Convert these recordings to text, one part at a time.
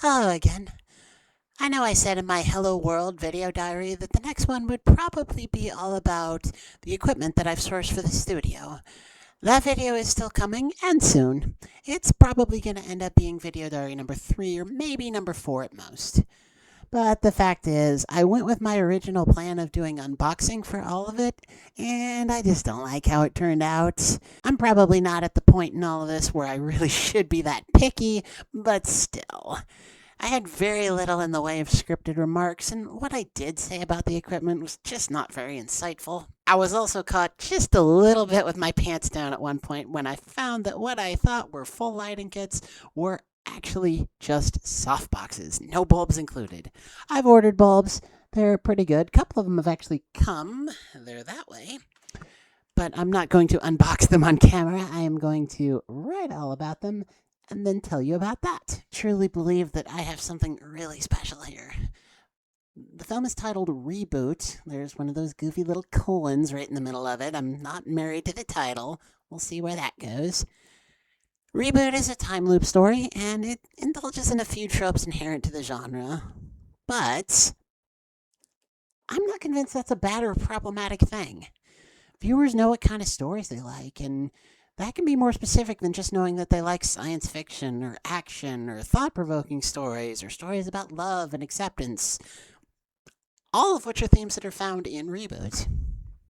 Hello again. I know I said in my Hello World video diary that the next one would probably be all about the equipment that I've sourced for the studio. That video is still coming, and soon. It's probably going to end up being video diary number 3 or maybe number 4 at most. But the fact is, I went with my original plan of doing unboxing for all of it, and I just don't like how it turned out. I'm probably not at the point in all of this where I really should be that picky, but still. I had very little in the way of scripted remarks, and what I did say about the equipment was just not very insightful. I was also caught just a little bit with my pants down at one point when I found that what I thought were full lighting kits were actually just soft boxes, no bulbs included. I've ordered bulbs. They're pretty good. A couple of them have actually come. They're that way. But I'm not going to unbox them on camera. I am going to write all about them and then tell you about that. Truly believe that I have something really special here. The film is titled Reboot. There's one of those goofy little colons right in the middle of it. I'm not married to the title. We'll see where that goes. Reboot is a time loop story, and it indulges in a few tropes inherent to the genre. But I'm not convinced that's a bad or problematic thing. Viewers know what kind of stories they like, and that can be more specific than just knowing that they like science fiction or action or thought-provoking stories or stories about love and acceptance, all of which are themes that are found in Reboot.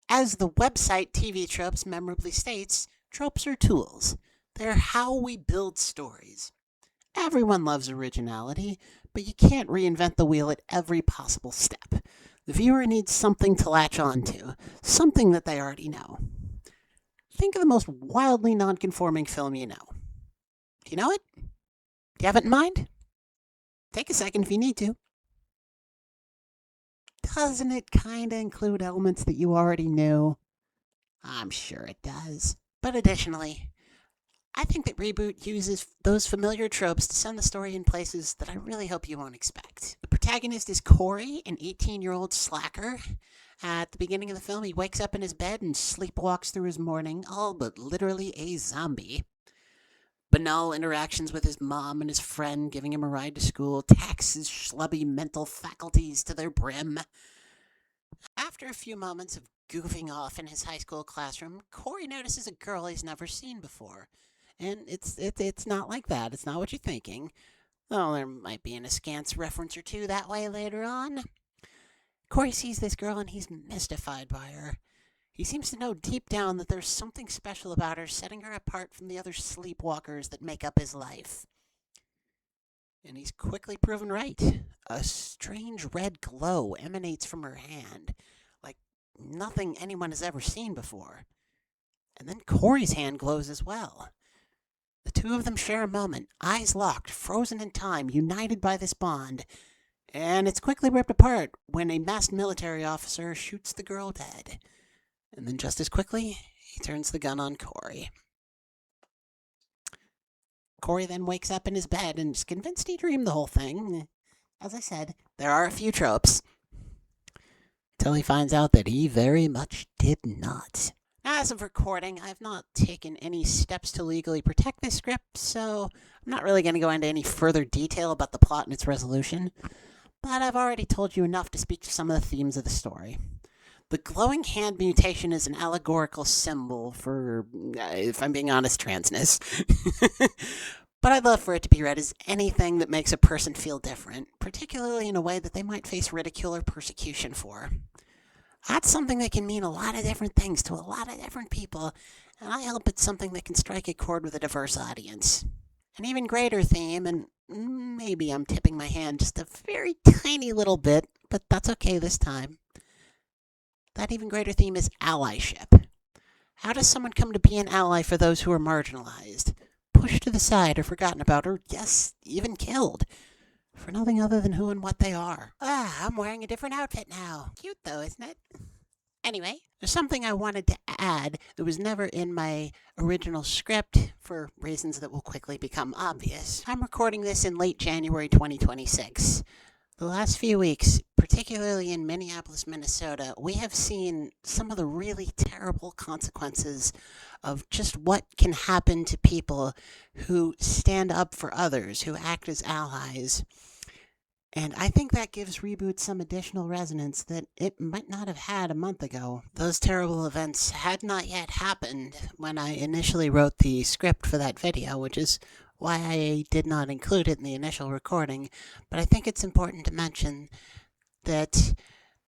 As the website TV Tropes memorably states, tropes are tools. They're how we build stories. Everyone loves originality, but you can't reinvent the wheel at every possible step. The viewer needs something to latch on to, something that they already know. Think of the most wildly non-conforming film you know. Do you know it? Do you have it in mind? Take a second if you need to. Doesn't it kinda include elements that you already knew? I'm sure it does. But additionally, I think that Reboot uses those familiar tropes to send the story in places that I really hope you won't expect. The protagonist is Corey, an 18-year-old slacker. At the beginning of the film, he wakes up in his bed and sleepwalks through his morning, all but literally a zombie. Banal interactions with his mom and his friend giving him a ride to school tax his schlubby mental faculties to their brim. After a few moments of goofing off in his high school classroom, Corey notices a girl he's never seen before. And it's not like that. It's not what you're thinking. Though there might be an askance reference or two that way later on. Corey sees this girl and he's mystified by her. He seems to know deep down that there's something special about her, setting her apart from the other sleepwalkers that make up his life. And he's quickly proven right. A strange red glow emanates from her hand, like nothing anyone has ever seen before. And then Corey's hand glows as well. The two of them share a moment, eyes locked, frozen in time, united by this bond. And it's quickly ripped apart when a masked military officer shoots the girl dead. And then just as quickly, he turns the gun on Corey. Corey then wakes up in his bed and is convinced he dreamed the whole thing. As I said, there are a few tropes. Till he finds out that he very much did not. Now, as of recording, I've not taken any steps to legally protect this script, so I'm not really going to go into any further detail about the plot and its resolution. But I've already told you enough to speak to some of the themes of the story. The glowing hand mutation is an allegorical symbol for, if I'm being honest, transness. But I'd love for it to be read as anything that makes a person feel different, particularly in a way that they might face ridicule or persecution for. That's something that can mean a lot of different things to a lot of different people, and I hope it's something that can strike a chord with a diverse audience. An even greater theme, and maybe I'm tipping my hand just a very tiny little bit, but that's okay this time. That even greater theme is allyship. How does someone come to be an ally for those who are marginalized, pushed to the side or forgotten about, or yes, even killed, for nothing other than who and what they are? I'm wearing a different outfit now. Cute though, isn't it? Anyway, there's something I wanted to add that was never in my original script for reasons that will quickly become obvious. I'm recording this in late January 2026. The last few weeks, particularly in Minneapolis, Minnesota, we have seen some of the really terrible consequences of just what can happen to people who stand up for others, who act as allies. And I think that gives Reboot some additional resonance that it might not have had a month ago. Those terrible events had not yet happened when I initially wrote the script for that video, which is why I did not include it in the initial recording. But I think it's important to mention that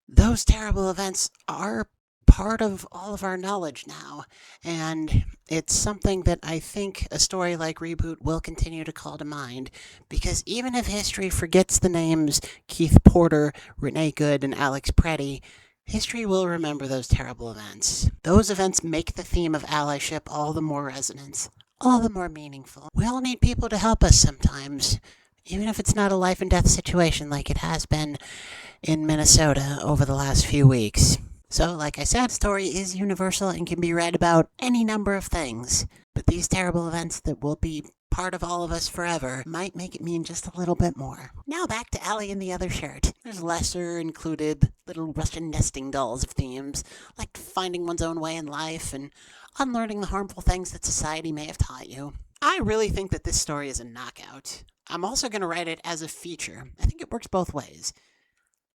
those terrible events are part of all of our knowledge now, and it's something that I think a story like Reboot will continue to call to mind, because even if history forgets the names Keith Porter, Renee Good, and Alex Preddy, history will remember those terrible events. Those events make the theme of allyship all the more resonant, all the more meaningful. We all need people to help us sometimes, even if it's not a life and death situation like it has been in Minnesota over the last few weeks. So, like I said, story is universal and can be read about any number of things. But these terrible events that will be part of all of us forever might make it mean just a little bit more. Now back to Ellie in the other shirt. There's lesser included little Russian nesting dolls of themes, like finding one's own way in life and unlearning the harmful things that society may have taught you. I really think that this story is a knockout. I'm also going to write it as a feature. I think it works both ways.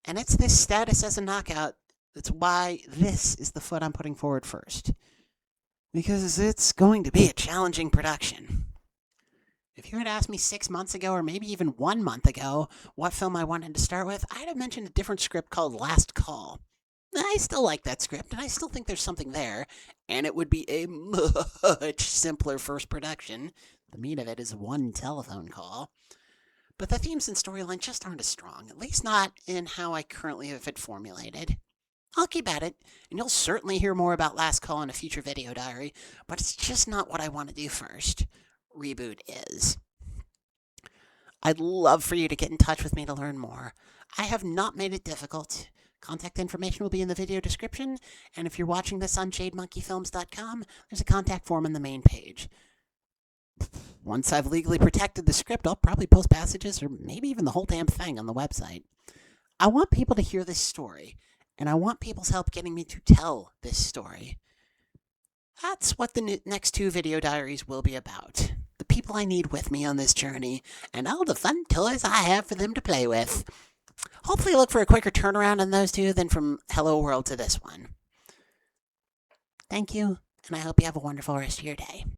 And it's this status as a knockout that's why this is the foot I'm putting forward first. Because it's going to be a challenging production. If you had asked me 6 months ago, or maybe even 1 month ago, what film I wanted to start with, I'd have mentioned a different script called Last Call. I still like that script, and I still think there's something there, and it would be a much simpler first production. The meat of it is one telephone call. But the themes and storyline just aren't as strong, at least not in how I currently have it formulated. I'll keep at it, and you'll certainly hear more about Last Call in a future video diary, but it's just not what I want to do first. Reboot is. I'd love for you to get in touch with me to learn more. I have not made it difficult. Contact information will be in the video description, and if you're watching this on jademonkeyfilms.com, there's a contact form on the main page. Once I've legally protected the script, I'll probably post passages or maybe even the whole damn thing on the website. I want people to hear this story, and I want people's help getting me to tell this story. That's what the next 2 video diaries will be about. The people I need with me on this journey, and all the fun toys I have for them to play with. Hopefully look for a quicker turnaround on those 2 than from Hello World to this one. Thank you, and I hope you have a wonderful rest of your day.